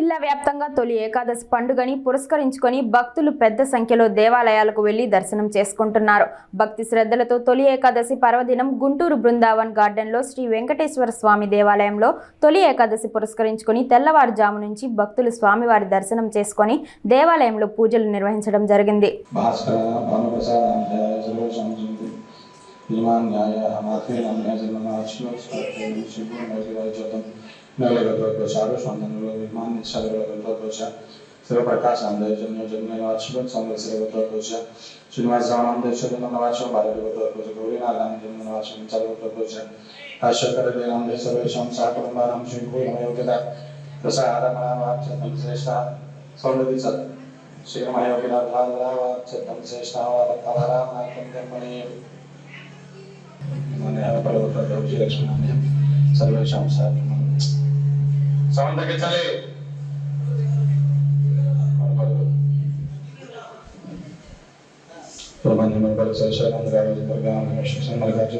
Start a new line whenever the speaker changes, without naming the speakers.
జిల్లా వ్యాప్తంగా తొలి ఏకాదశి పండుగని పురస్కరించుకొని భక్తులు పెద్ద సంఖ్యలో దేవాలయాలకు వెళ్లి దర్శనం చేసుకుంటున్నారు. భక్తి శ్రద్ధలతో తొలి ఏకాదశి పర్వదినం గుంటూరు బృందావన్ గార్డెన్లో శ్రీ వెంకటేశ్వర స్వామి దేవాలయంలో తొలి ఏకాదశి పురస్కరించుకొని తెల్లవారుజాము నుంచి భక్తులు స్వామివారి దర్శనం చేసుకొని దేవాలయంలో పూజలు నిర్వహించడం జరిగింది.
शिवप्रकाश श्रीनिवास सर्वेषां समन्त के चले प्रबंध में बल से शरण गाड़ी पर गांव में शिक्षण मर्गाजी